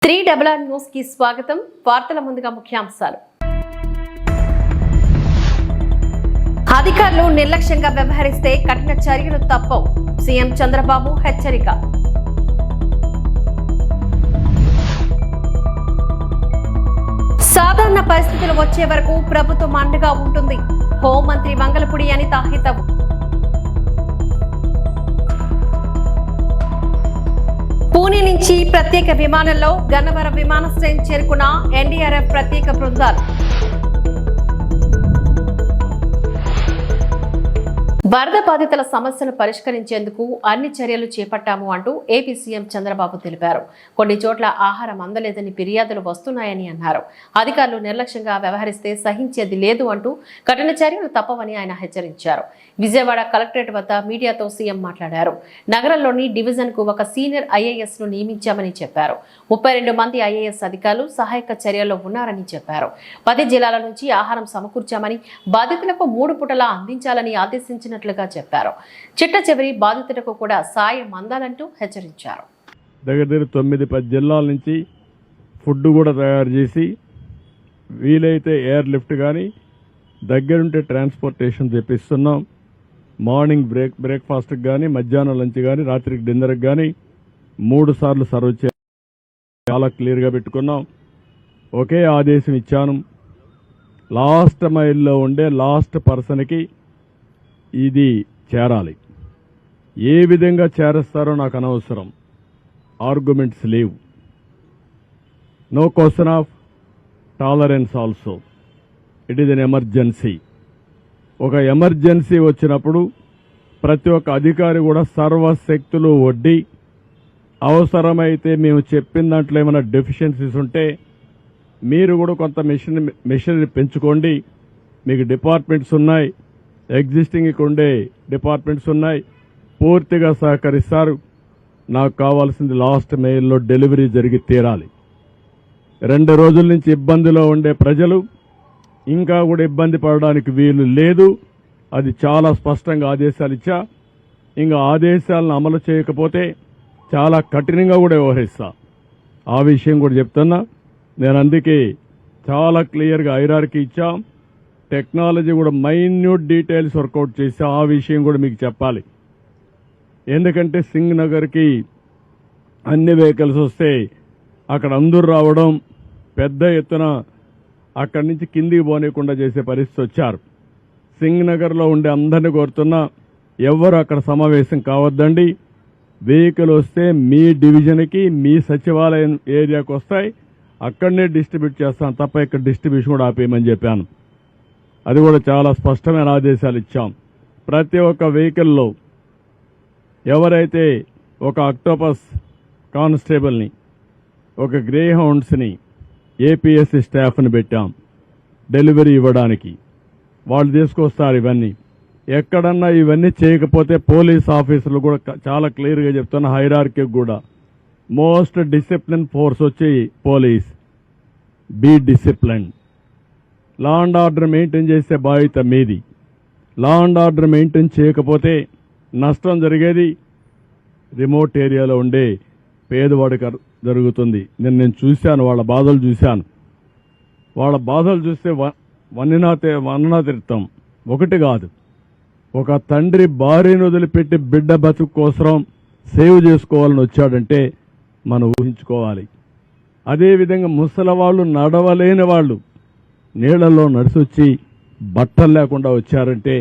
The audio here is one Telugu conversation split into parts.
3RR న్యూస్ కి స్వాగతం. వార్తల ముందుగా ముఖ్యాంశాలు. అధికారులు నిర్లక్ష్యంగా వ్యవహరిస్తే కఠిన చర్యలు తప్పవు. సీఎం చంద్రబాబు హెచ్చరిక. సాధారణ పరిస్థితులు వచ్చే వరకు ప్రభుత్వం అండగా ఉంటుంది. హోంమంత్రి వంగలపూడి అనిత హితవు. పూణె నుంచి ప్రత్యేక విమానంలో గన్నవరం విమానాశ్రయం చేరుకున్న ఎన్డీఆర్ఎఫ్ ప్రత్యేక బృందాలు. వరద బాధితుల సమస్యలు పరిష్కరించేందుకు అన్ని చర్యలు చేపట్టాము అంటూ ఏపీ సీఎం చంద్రబాబు తెలిపారు. కొన్ని చోట్ల ఆహారం అందలేదని ఫిర్యాదులు వస్తున్నాయని అన్నారు. అధికారులు నిర్లక్ష్యంగా వ్యవహరిస్తే సహించేది లేదు అంటూ కఠిన చర్యలు తప్పవని ఆయన హెచ్చరించారు. విజయవాడ కలెక్టరేట్ వద్ద మీడియాతో సీఎం మాట్లాడారు. నగరంలోని డివిజన్ కు ఒక సీనియర్ ఐఏఎస్ ను నియమించామని చెప్పారు. 32 మంది ఐఏఎస్ అధికారులు సహాయక చర్యల్లో ఉన్నారని చెప్పారు. 10 జిల్లాల నుంచి ఆహారం సమకూర్చామని, బాధితులకు 3 పూటలా అందించాలని ఆదేశించిన చెప్పారు. చిట్ట చివరి బాధితులకు కూడా సాయం అందాలంటూ హెచ్చరించారు. దగ్గర 9-10 జిల్లాల నుంచి ఫుడ్ కూడా తయారు చేసి వీలైతే ఎయిర్ లిఫ్ట్ కానీ దగ్గరుంటే ట్రాన్స్పోర్టేషన్ తెప్పిస్తున్నాం. మార్నింగ్ బ్రేక్ఫాస్ట్కి కానీ, మధ్యాహ్నం లంచ్ కానీ, రాత్రికి డిన్నర్కి కానీ 3 సార్లు సర్వ్ చేయాలి. చాలా క్లియర్గా పెట్టుకున్నాం. ఒకే ఆదేశం ఇచ్చాను. లాస్ట్ మైల్లో ఉండే లాస్ట్ పర్సన్కి ఇది చేరాలి. ఏ విధంగా చేరేస్తారో నాకు అనవసరం. ఆర్గ్యుమెంట్స్ లేవు. No question of tolerance also. It is an emergency. ఒక ఎమర్జెన్సీ వచ్చినప్పుడు ప్రతి ఒక్క అధికారి కూడా సర్వశక్తులు ఒడ్డి అవసరమైతే మేము చెప్పిన దాంట్లో ఏమైనా డెఫిషియన్సీస్ ఉంటే మీరు కూడా కొంత మెషినరీ పెంచుకోండి. మీకు డిపార్ట్మెంట్స్ ఉన్నాయి, ఎగ్జిస్టింగ్ ఉండే డిపార్ట్మెంట్స్ ఉన్నాయి, పూర్తిగా సహకరిస్తారు. నాకు కావాల్సింది లాస్ట్ మెయిల్లో డెలివరీ జరిగి తీరాలి. 2 రోజుల నుంచి ఇబ్బందిలో ఉండే ప్రజలు ఇంకా కూడా ఇబ్బంది పడడానికి వీలు లేదు. అది చాలా స్పష్టంగా ఆదేశాలు ఇచ్చా. ఇంకా ఆదేశాలను అమలు చేయకపోతే చాలా కఠినంగా కూడా వ్యవహరిస్తా. ఆ విషయం కూడా చెప్తున్నా. నేను అందుకే చాలా క్లియర్గా హైరార్కీ ఇచ్చాం. టెక్నాలజీ కూడా మైన్యూట్ డీటెయిల్స్ వర్కౌట్ చేసి ఆ విషయం కూడా మీకు చెప్పాలి. ఎందుకంటే సింగ్ నగర్కి అన్ని వెహికల్స్ వస్తే అక్కడ అందరూ రావడం, పెద్ద ఎత్తున అక్కడి నుంచి కిందికి పోనీయకుండా చేసే పరిస్థితి వచ్చారు. సింగ్ నగర్లో ఉండే అందరినీ కోరుతున్నా, ఎవరు అక్కడ సమావేశం కావద్దండి. వెహికల్ వస్తే మీ డివిజన్కి, మీ సచివాలయం ఏరియాకి వస్తాయి, అక్కడనే డిస్ట్రిబ్యూట్ చేస్తాం తప్ప ఇక్కడ డిస్ట్రిబ్యూషన్ కూడా ఆపేయమని చెప్పాను. అది కూడా చాలా స్పష్టమైన ఆదేశాలు ఇచ్చాం. ప్రతి ఒక్క వెహికల్లో ఎవరైతే ఒక అక్టోపస్ కానిస్టేబుల్ని, ఒక గ్రే హౌండ్స్ని, ఏపీఎస్సీ స్టాఫ్ని పెట్టాం డెలివరీ ఇవ్వడానికి. వాళ్ళు తీసుకొస్తారు ఇవన్నీ. ఎక్కడన్నా ఇవన్నీ చేయకపోతే పోలీస్ ఆఫీసర్లు కూడా చాలా క్లియర్గా చెప్తున్న హైరార్కీ కూడా మోస్ట్ డిసిప్లిన్ ఫోర్స్ వచ్చి police. Be discipline. Law and order maintain చేసే బాధ్యత మీది. లా అండ్ ఆర్డర్ మెయింటైన్ చేయకపోతే నష్టం జరిగేది రిమోట్ ఏరియాలో ఉండే పేదవాడికి జరుగుతుంది. నేను చూశాను, వాళ్ళ బాధలు చూశాను. వాళ్ళ బాధలు చూస్తే వన్ననా తీర్థం ఒకటి కాదు. ఒక తండ్రి భార్యను వదిలిపెట్టి బిడ్డ బతుకు కోసం సేవ్ చేసుకోవాలని వచ్చాడంటే మనం ఊహించుకోవాలి. అదేవిధంగా ముసలివాళ్ళు, నడవలేని వాళ్ళు నీళ్లలో నడిచొచ్చి బట్టలు లేకుండా వచ్చారంటే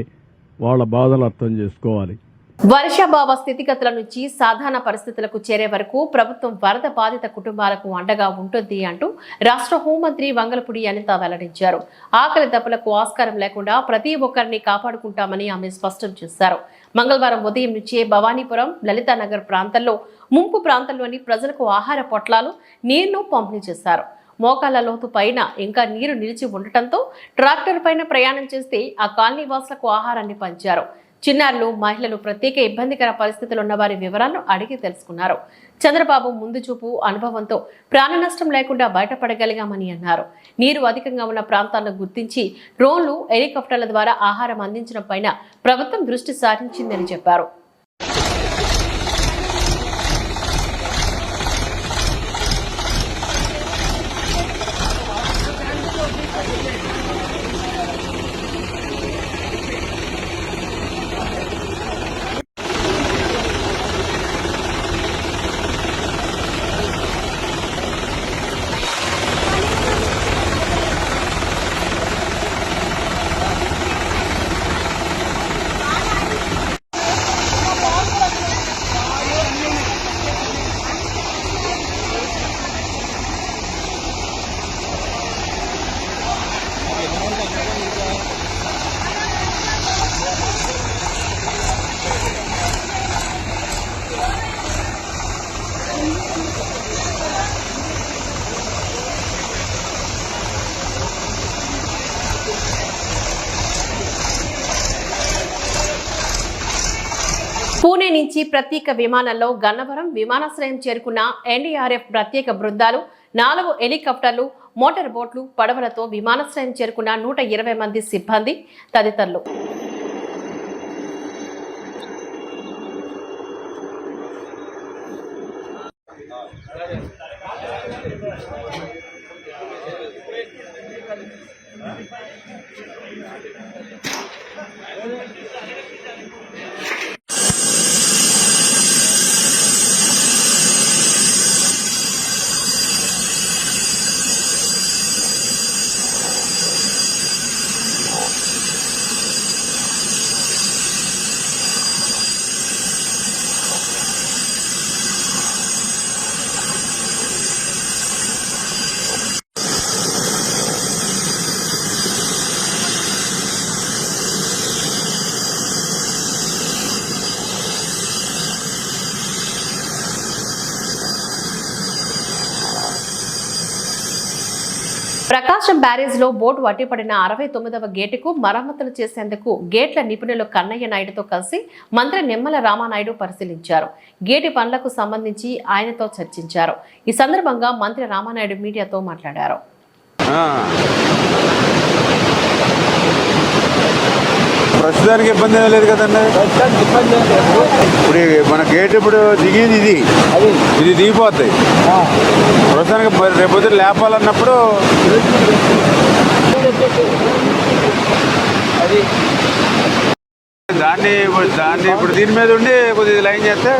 వాళ్ళ బాధలు అర్థం చేసుకోవాలి. వర్షాభావ స్థితిగతుల నుంచి సాధారణ పరిస్థితులకు చేరే వరకు ప్రభుత్వం వరద బాధిత కుటుంబాలకు అండగా ఉంటుంది అంటూ రాష్ట్ర హోంమంత్రి వంగలపూడి అనిత వెల్లడించారు. ఆకలి దప్పులకు ఆస్కారం లేకుండా ప్రతి ఒక్కరిని కాపాడుకుంటామని ఆమె స్పష్టం చేశారు. మంగళవారం ఉదయం నుంచే భవానీపురం, లలితానగర్ ప్రాంతాల్లో ముంపు ప్రాంతంలోని ప్రజలకు ఆహార పొట్లాలు, నీళ్లు పంపిణీ చేశారు. మోకాళ్ల లోతు పైన ఇంకా నీరు నిలిచి ఉండటంతో ట్రాక్టర్ పైన ప్రయాణం చేస్తే ఆ కాలనీ వాసులకు ఆహారాన్ని పంచారు. చిన్నారులు, మహిళలు ప్రత్యేక ఇబ్బందికర పరిస్థితులు ఉన్న వారి వివరాలను అడిగి తెలుసుకున్నారు. చంద్రబాబు ముందు చూపు, అనుభవంతో ప్రాణ నష్టం లేకుండా బయటపడగలిగామని అన్నారు. నీరు అధికంగా ఉన్న ప్రాంతాలను గుర్తించి డ్రోన్లు, హెలికాప్టర్ల ద్వారా ఆహారం అందించడం పైన ప్రభుత్వం దృష్టి సారించిందని చెప్పారు. నుంచి ప్రత్యేక విమానంలో గన్నవరం విమానాశ్రయం చేరుకున్న ఎన్డీఆర్ఎఫ్ ప్రత్యేక బృందాలు 4 హెలికాప్టర్లు, మోటార్ బోట్లు, పడవలతో విమానాశ్రయం చేరుకున్న 120 మంది సిబ్బంది తదితరులు. ప్రకాశం బ్యారేజ్ లో బోటు అడ్డుపడిన 69వ గేటుకు మరమ్మతులు చేసేందుకు గేట్ల నిపుణులు కన్నయ్య నాయుడుతో కలిసి మంత్రి నిమ్మల రామానాయుడు పరిశీలించారు. గేటు పనులకు సంబంధించి ఆయనతో చర్చించారు. ఈ సందర్భంగా మంత్రి రామానాయుడు మీడియాతో మాట్లాడారు. ప్రస్తుతానికి ఇబ్బంది ఏం లేదు కదండి. ఇప్పుడు మన గేట్ ఇప్పుడు దిగేది ఇది దిగిపోతాయి. ప్రస్తుతానికి రేపొద్దు లేపాలన్నప్పుడు దాన్ని ఇప్పుడు దీని మీద ఉండి కొద్దిగా లైన్ చేస్తే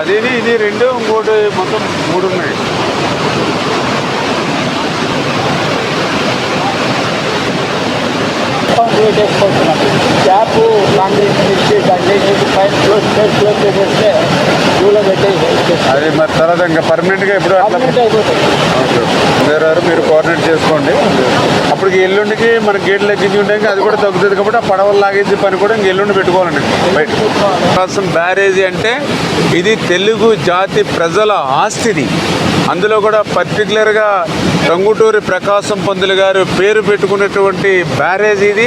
అది ఇది 2 ఇంకోటి మొత్తం 3 ఉన్నాయి. క్యాప్ అది మరి తర్వాత ఇంకా పర్మనెంట్గా ఎప్పుడు మీరు కోఆర్డినేట్ చేసుకోండి. అప్పటికి ఎల్లుండికి మన గేట్లు ఎక్కించి ఉంటాయి, అది కూడా తగ్గుతుంది కాబట్టి ఆ పడవలు లాగేసి పని కూడా ఇంక ఎల్లుండి పెట్టుకోవాలండి బయట. ప్రకాశం బ్యారేజీ అంటే ఇది తెలుగు జాతి ప్రజల ఆస్తిది. అందులో కూడా పర్టికులర్గా టంగుటూరి ప్రకాశం పంతులు గారు పేరు పెట్టుకున్నటువంటి బ్యారేజ్ ఇది.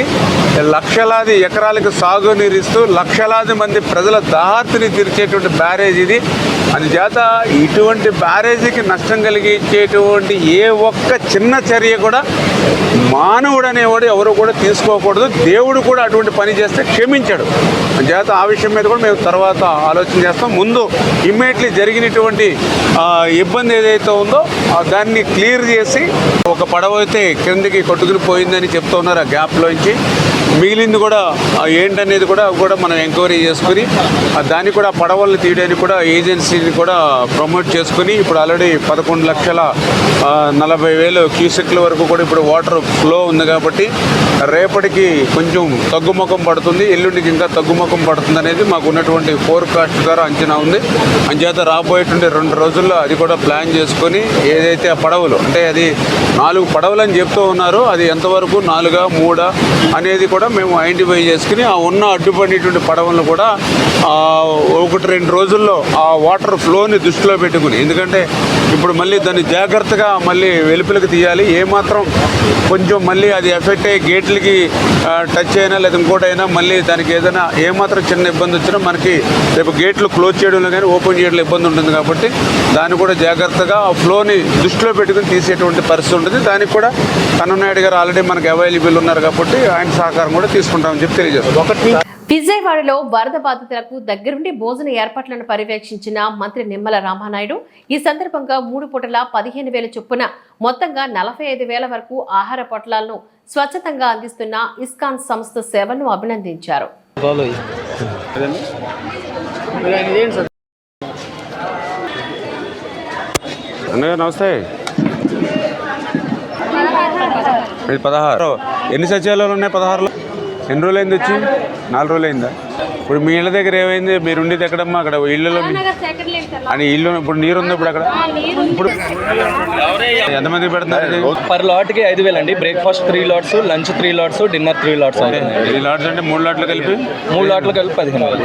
లక్షలాది ఎకరాలకు సాగునీరిస్తూ లక్షలాది మంది ప్రజల దాహార్తిని తీర్చేటువంటి బ్యారేజ్ ఇది. అందుచేత ఇటువంటి బ్యారేజీకి నష్టం కలిగించేటువంటి ఏ ఒక్క చిన్న చర్య కూడా మానవుడు అనేవాడు ఎవరు కూడా తీసుకోకూడదు. దేవుడు కూడా అటువంటి పని చేస్తే క్షమించాడు. అందుచేత ఆ విషయం మీద కూడా మేము తర్వాత ఆలోచన చేస్తాం. ముందు ఇమ్మీడియట్లీ జరిగినటువంటి ఇబ్బంది ఏదైతే ఉందో దాన్ని క్లియర్ చేసి, ఒక పడవ అయితే కిందకి కొట్టుకుని పోయిందని చెప్తూ ఉన్నారు. ఆ గ్యాప్లోంచి మిగిలింది కూడా ఏంటనేది కూడా మనం ఎంక్వైరీ చేసుకుని దాన్ని కూడా పడవలను తీయడానికి కూడా ఏజెన్సీని కూడా ప్రమోట్ చేసుకుని ఇప్పుడు ఆల్రెడీ 11,40,000 క్యూసెక్ల వరకు కూడా ఇప్పుడు వాటర్ ఫ్లో ఉంది. కాబట్టి రేపటికి కొంచెం తగ్గుముఖం పడుతుంది, ఎల్లుండికి ఇంకా తగ్గుముఖం పడుతుంది అనేది మాకు ఉన్నటువంటి ఫోర్కాస్ట్ ద్వారా అంచనా ఉంది. అంచేత రాబోయేటువంటి 2 రోజుల్లో అది కూడా ప్లాన్ చేసుకొని ఏదైతే ఆ పడవలు అంటే అది 4 పడవలు అని చెప్తూ ఉన్నారు, అది ఎంతవరకు 4, 3 అనేది కూడా మేము ఐడెంటిఫై చేసుకుని ఆ ఉన్న అడ్డుపడినటువంటి పడవలను కూడా 1-2 రోజుల్లో ఆ వాటర్ ఫ్లోని దృష్టిలో పెట్టుకుని, ఎందుకంటే ఇప్పుడు మళ్ళీ దాన్ని జాగ్రత్తగా మళ్ళీ వెలుపలికి తీయాలి. ఏమాత్రం కొంచెం మళ్ళీ అది ఎఫెక్ట్ అయ్యి గేట్లకి టచ్ అయినా లేదా ఇంకోటైనా మళ్ళీ దానికి ఏదైనా ఏమాత్రం చిన్న ఇబ్బంది వచ్చినా మనకి రేపు గేట్లు క్లోజ్ చేయడంలో కానీ ఓపెన్ చేయడంలో ఇబ్బంది ఉంటుంది. కాబట్టి దాన్ని కూడా జాగ్రత్తగా ఆ ఫ్లోని దృష్టిలో పెట్టుకుని తీసేటువంటి పరిస్థితి ఉంటుంది. దానికి కూడా కన్ననాయుడు గారు ఆల్రెడీ మనకు అవైలబుల్ ఉన్నారు కాబట్టి ఆయన సహకారం కూడా తీసుకుంటామని చెప్పి తెలియజేస్తాం. విజయవాడలో వరద బాధితులకు దగ్గరుండి భోజన ఏర్పాట్లను పర్యవేక్షించిన మంత్రి నిమ్మల రామానాయుడు ఈ సందర్భంగా 3 పూటల 15,000 చొప్పున మొత్తంగా 45,000 వరకు ఆహార పొట్లాలను స్వచ్ఛతంగా అందిస్తున్న ఇస్కాన్ సంస్థ సేవలను అభినందించారు. నమస్తే. 16 ఎన్ని సచివాలయాలు ఉన్నాయి? 16లో ఎన్ని రోజులు అయింది వచ్చి? 4 రోజులు అయిందా? ఇప్పుడు మీ ఇళ్ళ దగ్గర ఏమైంది? మీరు ఉండేది ఎక్కడమ్మా? అక్కడ ఇళ్ళలో అని ఇల్లు ఇప్పుడు నీరు ఉంది ఇప్పుడు అక్కడ. ఇప్పుడు ఎంతమందికి పెడుతున్నారు? పర్ లాట్కి 5,000 అండి. Breakfast 3 LADS, lunch 3 LADS, dinner 3 LADS. 3 LADS అంటే 3 లాట్లు కలిపి 3 లాట్లు కలిపి 15,000.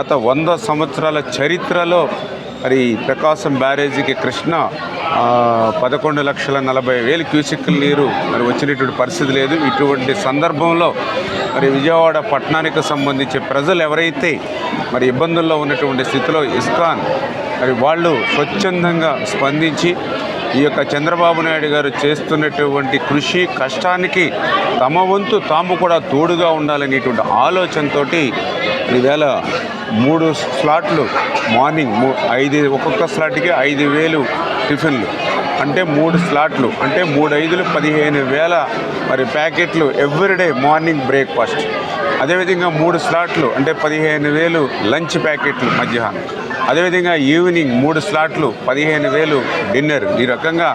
గత 100 సంవత్సరాల చరిత్రలో మరి ప్రకాశం బ్యారేజీకి కృష్ణ 11,40,000 క్యూసెక్కుల నీరు మరి వచ్చినటువంటి పరిస్థితి లేదు. ఇటువంటి సందర్భంలో మరి విజయవాడ పట్టణానికి సంబంధించి ప్రజలు ఎవరైతే మరి ఇబ్బందుల్లో ఉన్నటువంటి స్థితిలో ఇస్కాన్ మరి వాళ్ళు స్వచ్ఛందంగా స్పందించి ఈ యొక్క చంద్రబాబు నాయుడు గారు చేస్తున్నటువంటి కృషి కష్టానికి తమ వంతు తాము కూడా తోడుగా ఉండాలనేటువంటి ఆలోచనతో ఈవేళ 3 స్లాట్లు మార్నింగ్ 5 ఒక్కొక్క స్లాట్కి 5,000 టిఫిన్లు అంటే 3 స్లాట్లు అంటే 3 5 15,000 మరి ప్యాకెట్లు ఎవ్రీడే మార్నింగ్ బ్రేక్ఫాస్ట్. అదేవిధంగా 3 స్లాట్లు అంటే 15,000 లంచ్ ప్యాకెట్లు మధ్యాహ్నం. అదేవిధంగా ఈవినింగ్ 3 స్లాట్లు 15,000 డిన్నర్. ఈ రకంగా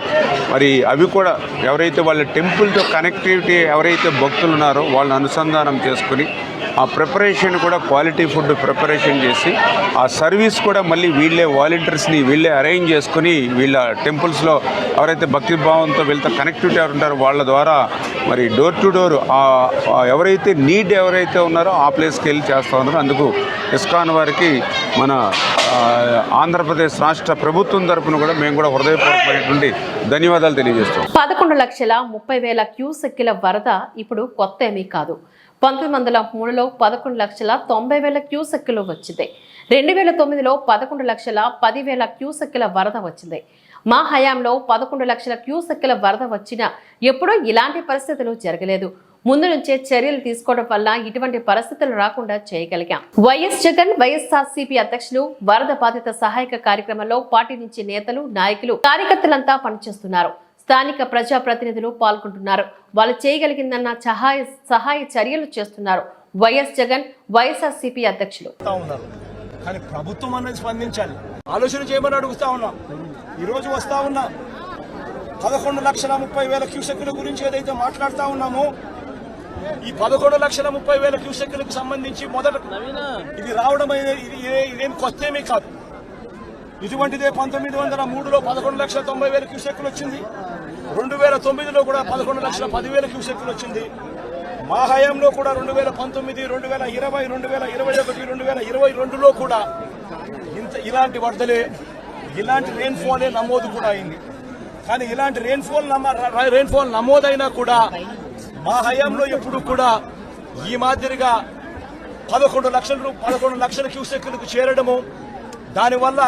మరి అవి కూడా ఎవరైతే వాళ్ళ టెంపుల్తో కనెక్టివిటీ ఎవరైతే భక్తులు ఉన్నారో వాళ్ళని అనుసంధానం చేసుకుని ఆ ప్రిపరేషన్ కూడా క్వాలిటీ ఫుడ్ ప్రిపరేషన్ చేసి ఆ సర్వీస్ కూడా మళ్ళీ వీళ్ళే వాలంటీర్స్ని వీళ్ళే అరేంజ్ చేసుకుని వీళ్ళ టెంపుల్స్లో ఎవరైతే భక్తి భావంతో వీళ్ళతో కనెక్టివిటీ ఉంటారో వాళ్ళ ద్వారా మరి డోర్ టు డోర్ ఎవరైతే ఎవరైతే ఉన్నారో ఆ ప్లేస్కి వెళ్ళి చేస్తూ ఉన్నారో. అందుకు ఇస్కాన్ వారికి మన ఆంధ్రప్రదేశ్ రాష్ట్ర ప్రభుత్వం తరఫున కూడా మేము కూడా హృదయపూర్వకమైనటువంటి ధన్యవాదాలు తెలియజేస్తాం. 11,30,000 క్యూసెక్కుల వరద ఇప్పుడు కొత్త ఏమీ కాదు. 1903లో 11,90,000 క్యూసెక్కులు వచ్చింది. 2009లో 11,10,000 క్యూసెక్కుల వరద వచ్చింది. మా హయాంలో 11,00,000 క్యూసెక్కుల వరద వచ్చినా ఎప్పుడూ ఇలాంటి పరిస్థితులు జరగలేదు. ముందు నుంచే చర్యలు తీసుకోవడం వల్ల ఇటువంటి పరిస్థితులు రాకుండా చేయగలిగాం. వైఎస్ జగన్ వైఎస్ఆర్సీపీ అధ్యక్షులు వరద బాధిత సహాయక కార్యక్రమంలో పార్టీ నుంచి నేతలు, నాయకులు, కార్యకర్తలంతా పనిచేస్తున్నారు. స్థానిక ప్రజాప్రతినిధులు పాల్గొంటున్నారు. వాళ్ళు చేయగలిగిందన్న సహాయ చర్యలు చేస్తున్నారు. వైఎస్ జగన్ వైఎస్ఆర్సీపీ అధ్యక్షులు. కానీ ప్రభుత్వం అనేది స్పందించాలి, ఆలోచన చేయమని అడుగుతా ఉన్నాం. ఈరోజు వస్తా ఉన్నా 11,30,000 క్యూసెక్కుల గురించి ఏదైతే మాట్లాడుతా ఉన్నామో ఈ 11,30,000 క్యూసెక్కులకు సంబంధించి మొదట ఇది రావడం ఇదేం కొత్తేమీ కాదు. ఇటువంటిదే 1903లో 11,90,000 క్యూసెక్కులు వచ్చింది. 2009లో కూడా 11,10,000 క్యూసెక్కులు వచ్చింది. మా హయాంలో కూడా 2019, 2020, 2021, 2022లో కూడా ఇలాంటి వరదలే, ఇలాంటి రెయిన్ఫాలే నమోదు కూడా అయింది. కానీ ఇలాంటి రెయిన్ఫాల్ నమోదైనా కూడా మా హయాంలో ఎప్పుడు కూడా ఈ మాదిరిగా 11 లక్షల క్యూసెక్కులకు చేరడము, దానివల్ల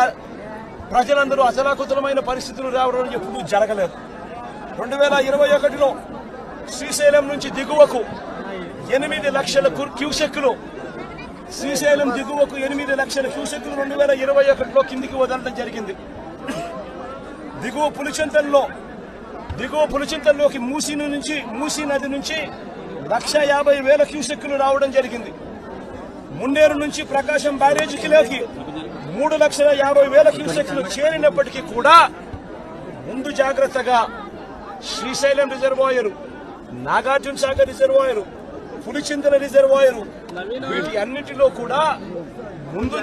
ప్రజలందరూ అచలాకుతలమైన పరిస్థితులు రావడం ఎప్పుడూ జరగలేదు. 2021లో శ్రీశైలం నుంచి దిగువకు 8 లక్షల క్యూసెక్కులు, శ్రీశైలం దిగువకు 8 లక్షల క్యూసెక్కులు 2021లో కిందికి వదలడం జరిగింది. దిగువ పులిచింతల్లోకి మూసీ నది నుంచి 1,50,000 క్యూసెక్కులు రావడం జరిగింది. మున్నేరు నుంచి ప్రకాశం బ్యారేజీకి 3,50,000 క్యూసెక్కులు చేరినప్పటికీ కూడా ముందు జాగ్రత్తగా Srisailam reservoir, Nagarjuna Sagar reservoir, Pulichintala reservoir, వీటి అన్నిటిలో కూడా ముందు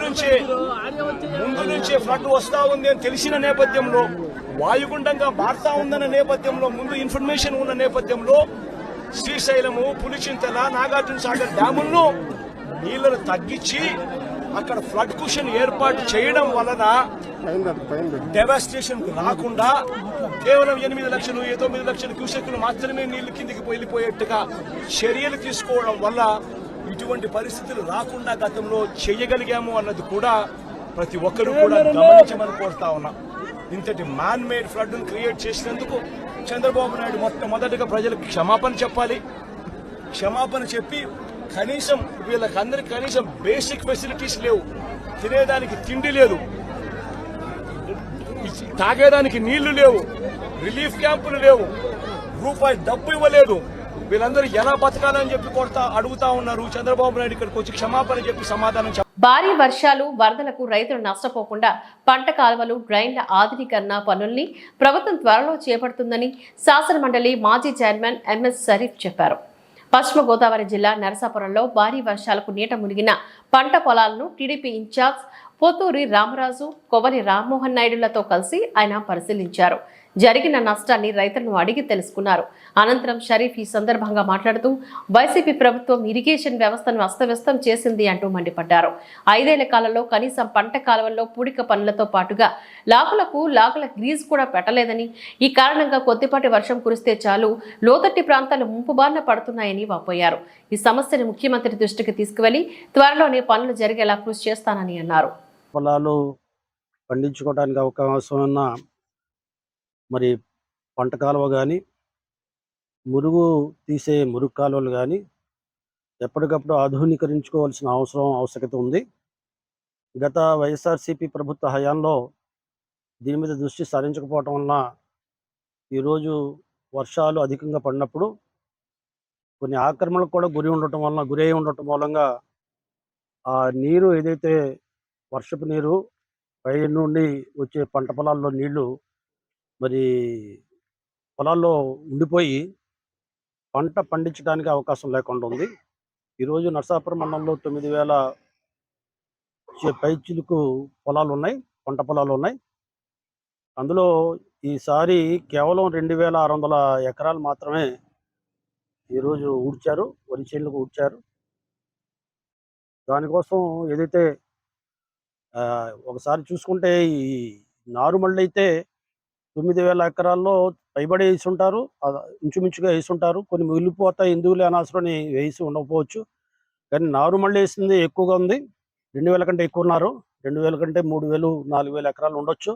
నుంచే ఫ్లడ్ వస్తా ఉంది అని తెలిసిన నేపథ్యంలో, వాయుగుండంగా మారుతా ఉందన్న నేపథ్యంలో, ముందు ఇన్ఫర్మేషన్ ఉన్న నేపథ్యంలో శ్రీశైలము, పులిచింతల, నాగార్జున సాగర్ డ్యాములను నీళ్లను తగ్గించి అక్కడ ఫ్లడ్ కుషన్ ఏర్పాటు చేయడం వలన డెవాస్టేషన్ రాకుండా కేవలం 8 లక్షలు 9 లక్షల క్యూసెక్కులు మాత్రమే నీళ్లు కిందికి వెళ్ళిపోయేట్టుగా చర్యలు తీసుకోవడం వల్ల ఇటువంటి పరిస్థితులు రాకుండా గతంలో చేయగలిగాము అన్నది కూడా ప్రతి ఒక్కరూ కూడా గమనించమని కోరుతా ఉన్నాం. ఇంతటి మ్యాన్ మేడ్ ఫ్లడ్ ను క్రియేట్ చేసినందుకు చంద్రబాబు నాయుడు మొట్టమొదటిగా ప్రజలకు క్షమాపణ చెప్పాలి. క్షమాపణ చెప్పి కనీసం వీళ్ళకందరికి కనీసం బేసిక్ ఫెసిలిటీస్ లేవు, తినేదానికి తిండి లేదు, తాగేదానికి నీళ్లు లేవు, రిలీఫ్ క్యాంపులు లేవు, రూపాయి డబ్బు ఇవ్వలేదు. వీళ్ళందరూ ఎలా బతకాలని చెప్పి అడుగుతా ఉన్నారు. చంద్రబాబు నాయుడు ఇక్కడికి వచ్చి క్షమాపణ చెప్పి సమాధానం చెప్పాలి. భారీ వర్షాలు, వరదలకు రైతులు నష్టపోకుండా పంట కాలువలు, డ్రైన్ల ఆధునీకరణ పనుల్ని ప్రభుత్వం త్వరలో చేపడుతుందని శాసనమండలి మాజీ చైర్మన్ ఎంఎస్ షరీఫ్ చెప్పారు. పశ్చిమ గోదావరి జిల్లా నరసాపురంలో భారీ వర్షాలకు నీట మునిగిన పంట పొలాలను టీడీపీ ఇన్ఛార్జ్ పోతూరి రామరాజు, కొవ్వలి రామ్మోహన్ నాయుడులతో కలిసి ఆయన పరిశీలించారు. జరిగిన నష్టాన్ని రైతులను అడిగి తెలుసుకున్నారు. అనంతరం షరీఫ్ ఈ సందర్భంగా మాట్లాడుతూ వైసీపీ ప్రభుత్వం ఇరిగేషన్ వ్యవస్థను అస్తవ్యస్తం చేసింది అంటూ మండిపడ్డారు. 5 ఏళ్ల కాలంలో కనీసం పంట కాలువల్లో పూడిక పనులతో పాటుగా లాగుల గ్రీజ్ కూడా పెట్టలేదని, ఈ కారణంగా కొద్దిపాటి వర్షం కురిస్తే చాలు లోతట్టి ప్రాంతాలు ముంపు బారిన పడుతున్నాయని వాపోయారు. ఈ సమస్యను ముఖ్యమంత్రి దృష్టికి తీసుకువెళ్లి త్వరలోనే పనులు జరిగేలా కృషి చేస్తానని అన్నారు. పొలాలు పండించుకోవడానికి అవకాశం ఉన్న మరి పంట కాలువ కానీ, మురుగు తీసే మురుగు కాలువలు కానీ ఎప్పటికప్పుడు ఆధునీకరించుకోవాల్సిన ఆవశ్యకత ఉంది. గత వైఎస్ఆర్సీపీ ప్రభుత్వ హయాంలో దీని మీద దృష్టి సారించకపోవటం వలన ఈరోజు వర్షాలు అధికంగా పడినప్పుడు కొన్ని ఆక్రమణలకు కూడా గురై ఉండటం మూలంగా ఆ నీరు ఏదైతే వర్షపు నీరు పై నుండి వచ్చే పంట పొలాల్లో నీళ్లు మరి పొలాల్లో ఉండిపోయి పంట పండించడానికి అవకాశం లేకుండా ఉంది. ఈరోజు నరసాపురం మండలంలో 9,000 పైచిలుకు పొలాలు ఉన్నాయి, పంట పొలాలు ఉన్నాయి. అందులో ఈసారి కేవలం 2,600 ఎకరాలు మాత్రమే ఈరోజు ఊడ్చారు, వరి చేనులకు ఊడ్చారు. దానికోసం ఏదైతే ఒకసారి చూసుకుంటే ఈ నారుమళ్ళీ అయితే 9,000 ఎకరాల్లో పైబడి వేసి ఉంటారు, ఇంచుమించుగా వేసి ఉంటారు. కొన్ని మిగిలిపోతాయి, ఎందుకులే అనవసరం వేసి ఉండకపోవచ్చు. కానీ నారుమళ్ళీ వేసింది ఎక్కువగా ఉంది. 2,000 కంటే ఎక్కువ ఉన్నారు. 2,000 కంటే 3,000, 4,000 ఎకరాలు ఉండొచ్చు.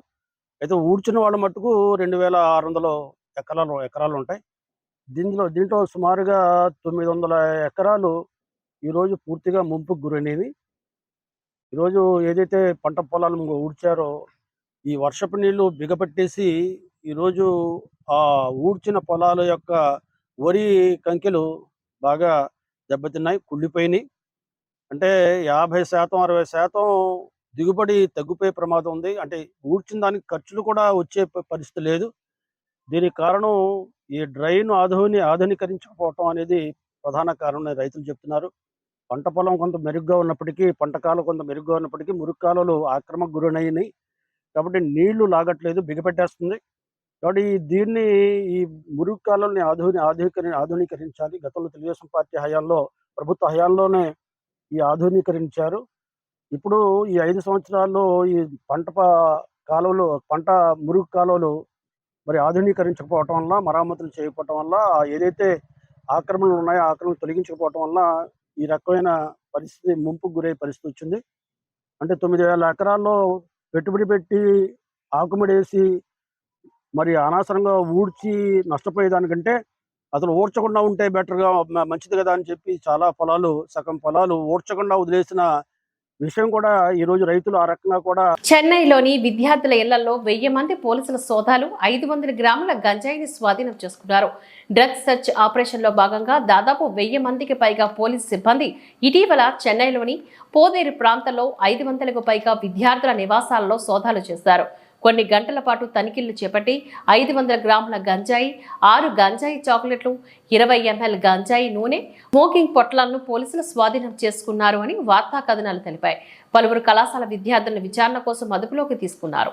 అయితే ఊడ్చిన వాళ్ళ మట్టుకు 2,600 ఎకరాలు ఉంటాయి. దీంట్లో సుమారుగా 900 ఎకరాలు ఈరోజు పూర్తిగా ముంపుకు గురైనవి. ఈరోజు ఏదైతే పంట పొలాలు ఊడ్చారో ఈ వర్షపు నీళ్లు బిగపట్టేసి ఈరోజు ఆ ఊడ్చిన పొలాల యొక్క వరి కంకెలు బాగా దెబ్బతిన్నాయి, కుళ్ళిపోయినాయి. అంటే 50%, 60% దిగుబడి తగ్గిపోయే ప్రమాదం ఉంది. అంటే ఊడ్చిన దానికి ఖర్చులు కూడా వచ్చే పరిస్థితి లేదు. దీనికి కారణం ఈ డ్రైన్ ఆధునీకరించకపోవటం అనేది ప్రధాన కారణం రైతులు చెప్తున్నారు. పంట పొలం కొంత మెరుగ్గా ఉన్నప్పటికీ, పంట కాలం కొంత మెరుగ్గా ఉన్నప్పటికీ మురుగు కాలువలు ఆక్రమణకు గురైనాయి. కాబట్టి నీళ్లు లాగట్లేదు, బిగపెట్టేస్తుంది. కాబట్టి దీన్ని ఈ మురుగు కాలువల్ని ఆధునీకరించాలి. గతంలో తెలుగుదేశం పార్టీ హయాంలో, ప్రభుత్వ హయాంలోనే ఈ ఆధునీకరించారు. ఇప్పుడు ఈ 5 సంవత్సరాల్లో ఈ పంట మురుగు కాలువలు మరి ఆధునీకరించకపోవటం వల్ల, మరమ్మతులు చేయకపోవటం వల్ల, ఏదైతే ఆక్రమణలు ఉన్నాయో ఆక్రమణలు తొలగించకపోవటం వల్ల ఈ రకమైన పరిస్థితి, ముంపుకు గురయ్యే పరిస్థితి వచ్చింది. అంటే 9,000 ఎకరాల్లో పెట్టుబడి పెట్టి ఆకుమడేసి మరి అనవసరంగా ఊడ్చి నష్టపోయేదానికంటే అసలు ఊడ్చకుండా ఉంటే బెటర్గా, మంచిది కదా అని చెప్పి చాలా సగం పొలాలు ఊడ్చకుండా వదిలేసిన విషయం కూడా ఈరోజు రైతులు ఆ రకంగా కూడా. చెన్నైలోని విద్యార్థుల ఇళ్లలో 1000 మంది పోలీసుల సోదాలు 500 గ్రాముల గంజాయిని స్వాధీనం చేసుకున్నారు. డ్రగ్స్ సెర్చ్ ఆపరేషన్ లో భాగంగా దాదాపు 1000 మందికి పైగా పోలీసు సిబ్బంది ఇటీవల చెన్నైలోని పోదేరు ప్రాంతంలో 500కు పైగా విద్యార్థుల నివాసాలలో సోదాలు చేశారు. కొన్ని గంటల పాటు తనిఖీలు చేపట్టి 500 గ్రాముల గంజాయి, 6 గంజాయి చాక్లెట్లు, 20 ml గంజాయి నూనె, స్మోకింగ్ పొట్లాలను పోలీసులు స్వాధీనం చేసుకున్నారు అని వార్తా కథనాలు తెలిపాయి. పలువురు కళాశాల విద్యార్థులను విచారణ కోసం అదుపులోకి తీసుకున్నారు.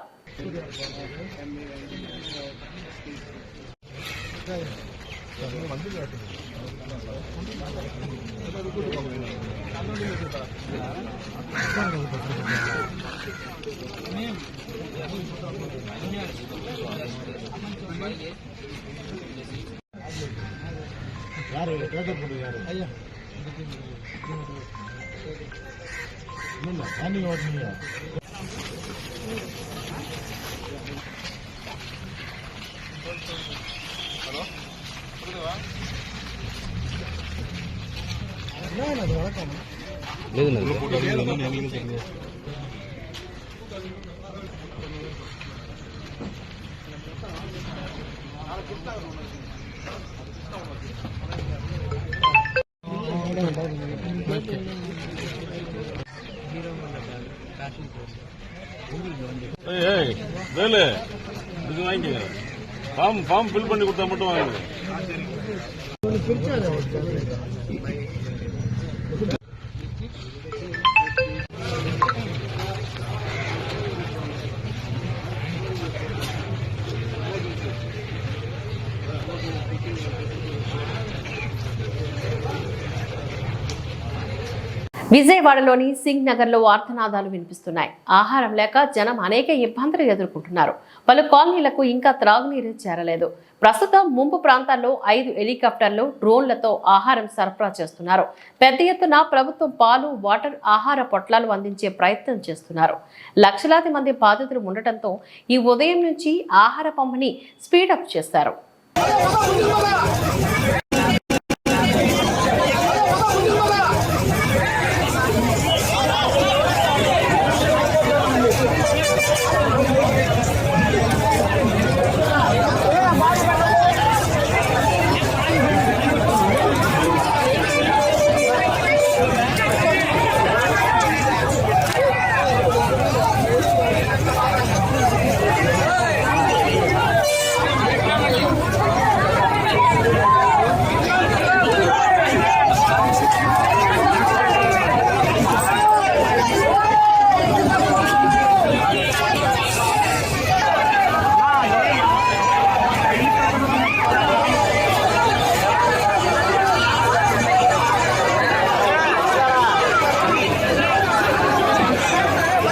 ஃபார்ம் ஃபில் பண்ணி கொடுத்தா மட்டும் வாங்க. విజయవాడలోని సింగ్ నగర్లో ఆర్తనాదాలు వినిపిస్తున్నాయి. ఆహారం లేక జనం అనేక ఇబ్బందులు ఎదుర్కొంటున్నారు. పలు కాలనీలకు ఇంకా త్రాగునీరు చేరలేదు. ప్రస్తుతం ముంపు ప్రాంతాల్లో 5 హెలికాప్టర్లు, డ్రోన్లతో ఆహారం సరఫరా చేస్తున్నారు. పెద్ద ఎత్తున ప్రభుత్వం పాలు, వాటర్, ఆహార పొట్లాలు అందించే ప్రయత్నం చేస్తున్నారు. లక్షలాది మంది బాధితులు ఉండటంతో ఈ ఉదయం నుంచి ఆహార పంపిణీ స్పీడప్ చేశారు.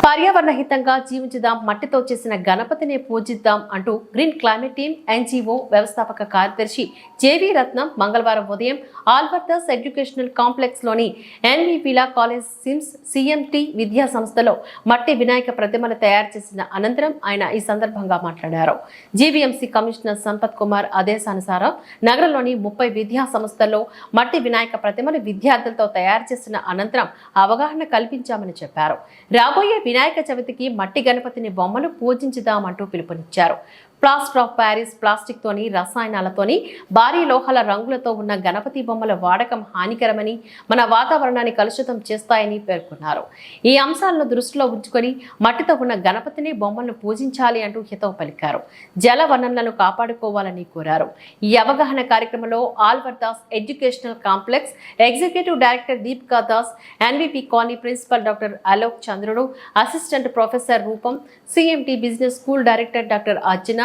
పర్యావరణ హితంగా జీవించుదాం, మట్టితో చేసిన గణపతిని పూజిద్దాం అంటూ గ్రీన్ క్లైమేట్ టీమ్ ఎన్జీఓ వ్యవస్థాపక కార్యదర్శి జేవి రత్నం మంగళవారం ఉదయం ఆల్బర్టస్ ఎడ్యుకేషనల్ కాంప్లెక్స్ లోని ఎన్విపిలా కాలేజ్ సిమ్స్ సిఎంటి విద్యా సంస్థలో మట్టి వినాయక ప్రతిమలు తయారు చేసిన అనంతరం ఆయన ఈ సందర్భంగా మాట్లాడారు. జీవీఎంసీ కమిషనర్ సంపత్ కుమార్ ఆదేశానుసారం నగరంలోని 30 విద్యా సంస్థల్లో మట్టి వినాయక ప్రతిమలు విద్యార్థులతో తయారు చేసిన అనంతరం అవగాహన కల్పించామని చెప్పారు. రాబోయే వినాయక చవితికి మట్టి గణపతిని బొమ్మలు పూజించుదామంటూ పిలుపునిచ్చారు. ప్లాస్టర్ ఆఫ్ ప్యారిస్ ప్లాస్టిక్ తోని, రసాయనాలతోని, భారీ లోహాల రంగులతో ఉన్న గణపతి బొమ్మల వాడకం హానికరమని, మన వాతావరణాన్ని కలుషితం చేస్తాయని పేర్కొన్నారు. ఈ అంశాలను దృష్టిలో ఉంచుకొని మట్టితో ఉన్న గణపతిని బొమ్మలను పూజించాలి అంటూ హితవు పలికారు. జల వనరులను కాపాడుకోవాలని కోరారు. ఈ అవగాహన కార్యక్రమంలో ఆల్బర్దాస్ educational complex executive director Deepika Das, NVP colony principal doctor Alok Chandrudu, assistant professor Rupam, CMT business school director doctor Arjuna,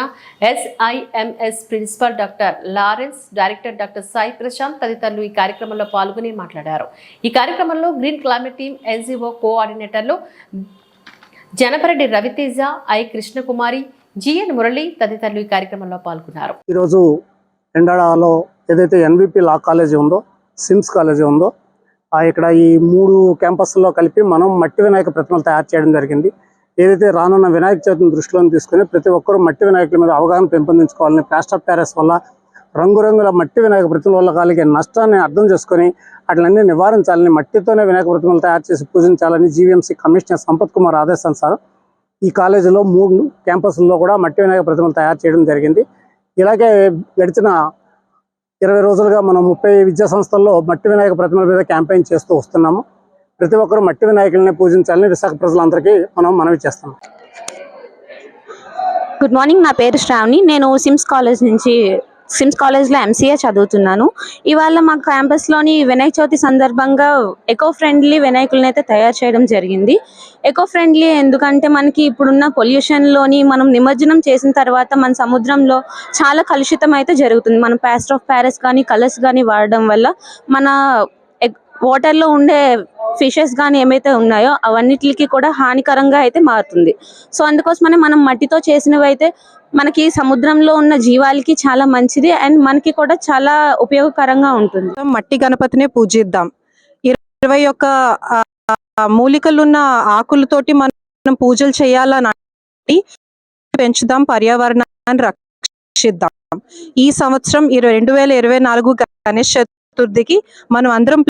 SIMS principal doctor Lawrence, director doctor Sai Prashanth తదితరులు ఈ కార్యక్రమంలో పాల్గొని మాట్లాడారు. ఈ కార్యక్రమంలో గ్రీన్ క్లైమేట్ టీమ్ ఎన్జీఓ కోఆర్డినేటర్లు జనపరెడ్డి రవితేజ, ఐ కృష్ణకుమారి, జిఎన్ మురళి తదితరులు ఈ కార్యక్రమంలో పాల్గొన్నారు. ఈరోజు ఎండాడలో ఏదైతే ఎన్విపి లా కాలేజీ ఉందో, సిమ్స్ కాలేజీ ఉందో, ఇక్కడ ఈ 3 క్యాంపస్లో కలిపి మనం మట్టి వినాయక ప్రతిమలు తయారు చేయడం జరిగింది. ఏదైతే రానున్న వినాయక చవితిని దృష్టిలో తీసుకుని ప్రతి ఒక్కరూ మట్టి వినాయకుల మీద అవగాహన పెంపొందించుకోవాలని, ప్లాస్టర్ ఆఫ్ ప్యారిస్ వల్ల, రంగురంగుల మట్టి వినాయక ప్రతిమల వల్ల కలిగే నష్టాన్ని అర్థం చేసుకొని వాటిలన్నీ నివారించాలని, మట్టితోనే వినాయక ప్రతిమలు తయారు చేసి పూజించాలని జీవీఎంసీ కమిషనర్ సంపత్ కుమార్ ఆదేశానుసారం ఈ కాలేజీలో 3 క్యాంపస్ల్లో కూడా మట్టి వినాయక ప్రతిమలు తయారు చేయడం జరిగింది. ఇలాగే గడిచిన 20 రోజులుగా మనం 30 విద్యా సంస్థల్లో మట్టి వినాయక ప్రతిమల మీద క్యాంపెయిన్ చేస్తూ వస్తున్నాము. ప్రతి ఒక్కరూ మట్టి వినాయకుల్ని పూజించాలని విశాఖ ప్రజలందరికీ మనం మనవి చేస్తాం. గుడ్ మార్నింగ్, నా పేరు శ్రావణి. నేను సిమ్స్ కాలేజ్లో ఎంసీఏ చదువుతున్నాను. ఇవాళ మా క్యాంపస్లోని వినాయక చవితి సందర్భంగా ఎకో ఫ్రెండ్లీ వినాయకులను అయితే తయారు చేయడం జరిగింది. ఎకో ఫ్రెండ్లీ ఎందుకంటే మనకి ఇప్పుడున్న పొల్యూషన్లోని మనం నిమజ్జనం చేసిన తర్వాత మన సముద్రంలో చాలా కలుషితం అయితే జరుగుతుంది. మనం ప్లాస్టర్ ఆఫ్ ప్యారిస్ కానీ కలర్స్ కానీ వాడడం వల్ల మన వాటర్లో ఉండే ఫిషెస్ కానీ ఏమైతే ఉన్నాయో అవన్నిటికి కూడా హానికరంగా అయితే మారుతుంది. సో అందుకోసమనే మనం మట్టితో చేసినవి అయితే మనకి సముద్రంలో ఉన్న జీవాలకి చాలా మంచిది అండ్ మనకి కూడా చాలా ఉపయోగకరంగా ఉంటుంది. మట్టి గణపతిని పూజిద్దాం. 21 మూలికలున్న ఆకులతోటి మనం పూజలు చేయాలని పెంచుదాం, పర్యావరణాన్ని రక్షిద్దాం. ఈ సంవత్సరం 2024 గణేష్ చతుర్థికి మనం అందరం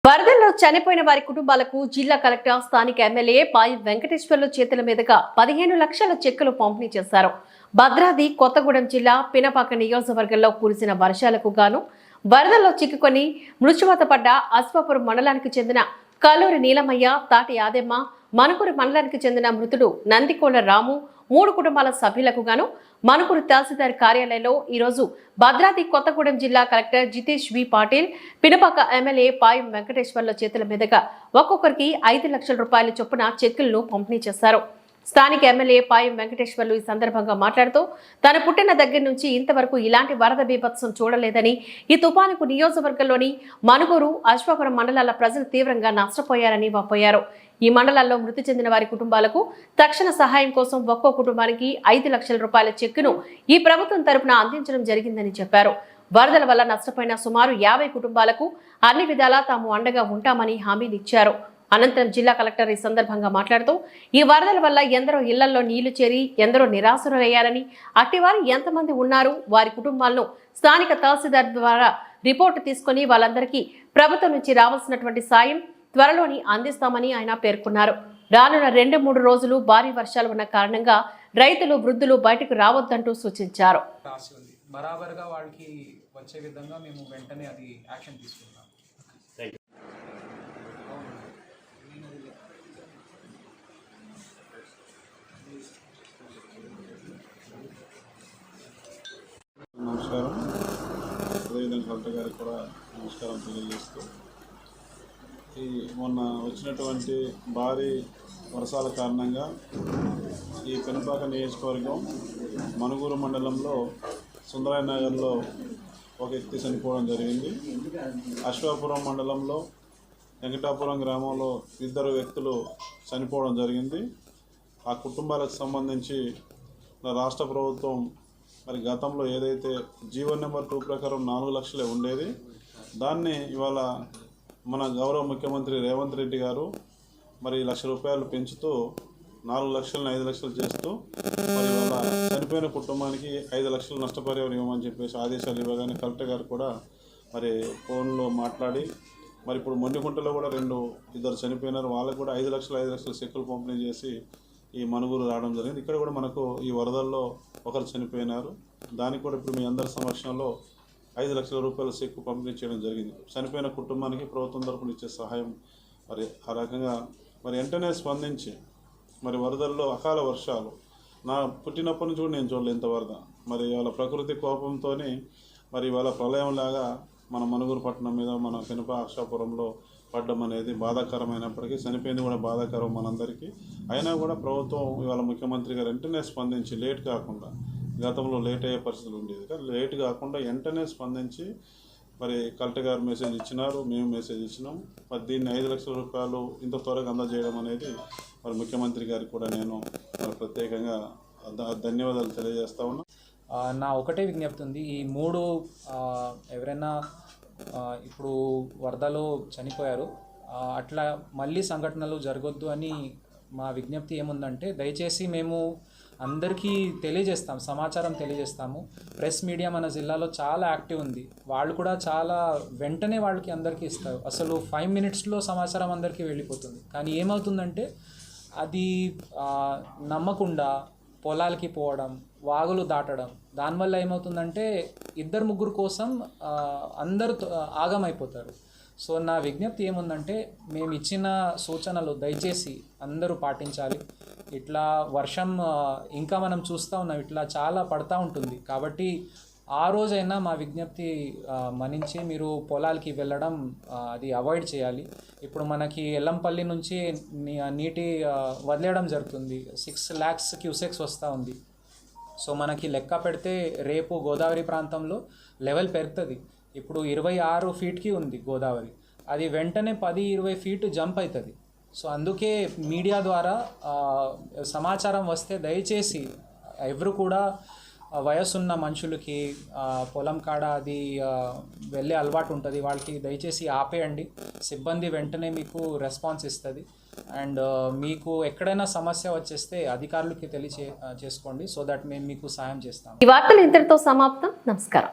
వరదల్లో చనిపోయిన వారి కుటుంబాలకు జిల్లా కలెక్టర్, స్థానిక ఎమ్మెల్యే పాయి వెంకటేశ్వర్లు చేతుల మీదుగా 15 లక్షల చెక్కులు పంపిణీ చేశారు. భద్రాద్రి కొత్తగూడెం జిల్లా పినపాక నియోజకవర్గంలో కురిసిన వర్షాలకు గాను వరదల్లో చిక్కుకొని మృత్యువాత పడ్డ అశ్వాపురం మండలానికి చెందిన కల్లూరి నీలమయ్య, తాటి యాదమ్మ, మనుకూరు మండలానికి చెందిన మృతుడు నందికోల రాము 3 కుటుంబాల సభ్యులకు గాను మనుకూరు తహసీల్దార్ కార్యాలయంలో ఈరోజు భద్రాద్రి కొత్తగూడెం జిల్లా కలెక్టర్ జితేష్ వి పాటిల్, పినపాక ఎమ్మెల్యే పాయం వెంకటేశ్వర్ల చేతుల మీదుగా ఒక్కొక్కరికి 5 లక్షల రూపాయల చొప్పున చెక్కులను పంపిణీ చేశారు. స్థానిక ఎమ్మెల్యే పాయం వెంకటేశ్వర్లు ఈ సందర్భంగా మాట్లాడుతూ తన పుట్టిన దగ్గర నుంచి ఇంతవరకు ఇలాంటి వరద బీభత్సం చూడలేదని, ఈ తుపానుకు నియోజకవర్గంలోని మనుగూరు, అశ్వాపురం మండలాల ప్రజలు తీవ్రంగా నష్టపోయారని వాపోయారు. ఈ మండలాల్లో మృతి చెందిన వారి కుటుంబాలకు తక్షణ సహాయం కోసం ఒక్కో కుటుంబానికి 5 లక్షల రూపాయల చెక్కును ఈ ప్రభుత్వం తరపున అందించడం జరిగిందని చెప్పారు. వరదల వల్ల నష్టపోయిన సుమారు 50 కుటుంబాలకు అన్ని విధాలా తాము అండగా ఉంటామని హామీనిచ్చారు. అనంతరం జిల్లా కలెక్టర్ ఈ సందర్భంగా మాట్లాడుతూ ఈ వరదల వల్ల ఎందరో ఇళ్లలో నీళ్లు చేరి ఎందరో నిరాశ్రులయ్యారని, అట్టివారు ఎంతమంది ఉన్నారు, వారి కుటుంబాలను స్థానిక తహసీల్దార్ ద్వారా రిపోర్టు తీసుకుని వాళ్ళందరికీ ప్రభుత్వం నుంచి రావాల్సినటువంటి సాయం త్వరలోని అందిస్తామని ఆయన పేర్కొన్నారు. రానున్న 2-3 రోజులు భారీ వర్షాలు ఉన్న కారణంగా రైతులు, వృద్ధులు బయటకు రావద్దంటూ సూచించారు. బరాబర్గా వాళ్ళకి వచ్చే విధంగా మేము వెంటనే అది యాక్షన్ తీసుకుంటాం. నమస్కారం. అదేవిధంగా కలెక్టర్ గారికి కూడా నమస్కారం తెలియజేస్తూ, ఈ మొన్న వచ్చినటువంటి భారీ వర్షాల కారణంగా ఈ పెనుపాక నియోజకవర్గం మనుగూరు మండలంలో సుందరయ్య నగర్లో ఒక వ్యక్తి చనిపోవడం జరిగింది. అశ్వాపురం మండలంలో వెంకటాపురం గ్రామంలో 2 వ్యక్తులు చనిపోవడం జరిగింది. ఆ కుటుంబాలకు సంబంధించి రాష్ట్ర ప్రభుత్వం మరి గతంలో ఏదైతే జీవో నెంబర్ 2 ప్రకారం 4 లక్షలే ఉండేది, దాన్ని ఇవాళ మన గౌరవ ముఖ్యమంత్రి రేవంత్ రెడ్డి గారు మరి ₹1,00,000 పెంచుతూ 4 లక్షలను 5 లక్షలు చేస్తూ మరి ఇవాళ చనిపోయిన కుటుంబానికి 5 లక్షలు నష్టపరిహారం ఇవ్వమని చెప్పేసి ఆదేశాలు ఇవ్వగానే కలెక్టర్ గారు కూడా మరి ఫోన్లో మాట్లాడి మరి ఇప్పుడు మొండికుంటలో కూడా 2 చనిపోయినారు. వాళ్ళకు కూడా 5 లక్షల చెక్కులు పంపిణీ చేసి ఈ మనుగూరు రావడం జరిగింది. ఇక్కడ కూడా మనకు ఈ వరదల్లో ఒకరు చనిపోయినారు. దానికి కూడా ఇప్పుడు మీ అందరి సమక్షంలో 5 లక్షల రూపాయల చెక్కు పంపిణీ చేయడం జరిగింది. చనిపోయిన కుటుంబానికి ప్రభుత్వం తరపున ఇచ్చే సహాయం మరి ఆ రకంగా మరి వెంటనే స్పందించి మరి వరదల్లో అకాల వర్షాలు నా పుట్టినప్పటి నుంచి కూడా నేను చూడలేదు ఇంత వరద. మరి వాళ్ళ ప్రకృతి కోపంతో మరి వాళ్ళ ప్రళయంలాగా మన మనుగూరు పట్టణం మీద మన అక్షాపురంలో పడ్డం అనేది బాధాకరమైనప్పటికీ, చనిపోయింది కూడా బాధాకరం మనందరికీ. అయినా కూడా ప్రభుత్వం ఇవాళ ముఖ్యమంత్రి గారు వెంటనే స్పందించి లేట్ కాకుండా, గతంలో లేట్ అయ్యే పరిస్థితులు ఉండేది కానీ లేట్ కాకుండా వెంటనే స్పందించి మరి కలెక్టర్ గారు మెసేజ్ ఇచ్చినారు, మేము మెసేజ్ ఇచ్చినాం. మరి దీన్ని 5 లక్షల రూపాయలు ఇంత త్వరగా అందజేయడం అనేది మరి ముఖ్యమంత్రి గారికి కూడా నేను మరి ప్రత్యేకంగా ధన్యవాదాలు తెలియజేస్తా ఉన్నా. నా ఒకటే విజ్ఞప్తి ఉంది, ఈ 3 ఎవరైనా ఇప్పుడు వరదలో చనిపోయారు, అట్లా మళ్ళీ సంఘటనలు జరగొద్దు అని మా విజ్ఞప్తి ఏముందంటే, దయచేసి మేము అందరికీ తెలియజేస్తాం, సమాచారం తెలియజేస్తాము. ప్రెస్ మీడియా మన జిల్లాలో చాలా యాక్టివ్ ఉంది, వాళ్ళు కూడా చాలా వెంటనే వాళ్ళకి అందరికీ ఇస్తారు. అసలు 5 మినిట్స్లో సమాచారం అందరికీ వెళ్ళిపోతుంది. కానీ ఏమవుతుందంటే అది నమ్మకుండా పొలాలకి పోవడం, వాగులు దాటడం, దానివల్ల ఏమవుతుందంటే 2-3 కోసం అందరూ ఆగమైపోతారు. సో నా విజ్ఞప్తి ఏముందంటే, మేము ఇచ్చిన సూచనలు దయచేసి అందరూ పాటించాలి. ఇట్లా వర్షం ఇంకా మనం చూస్తూ ఉన్నాం, ఇట్లా చాలా పడతా ఉంటుంది. కాబట్టి ఆ రోజైనా మా విజ్ఞప్తి మన్నించి మీరు పొలాలకి వెళ్ళడం అది అవాయిడ్ చేయాలి. ఇప్పుడు మనకి ఎల్లంపల్లి నుంచి నీటి వదిలేయడం జరుగుతుంది, 6 lakhs క్యూసెక్స్ వస్తూ ఉంది. సో మనకి లెక్క పెడితే రేపు గోదావరి ప్రాంతంలో లెవెల్ పెరుగుతుంది. ఇప్పుడు 26 ఫీట్కి ఉంది గోదావరి, అది వెంటనే 10-20 ఫీట్ జంప్ అవుతుంది. సో అందుకే మీడియా ద్వారా సమాచారం వస్తే దయచేసి ఎవరు కూడా వయసున్న మనుషులకి పొలం కాడ అది వెళ్ళే అలవాటు ఉంటుంది, వాళ్ళకి దయచేసి ఆపేయండి. సిబ్బంది వెంటనే మీకు రెస్పాన్స్ ఇస్తుంది. అండ్ మీకు ఎక్కడైనా సమస్య వచ్చేస్తే అధికారులకి చేసుకోండి, సో దట్ మేము మీకు సాయం చేస్తాం. ఈ వార్తలు ఇంతటితో సమాప్తం. నమస్కారం.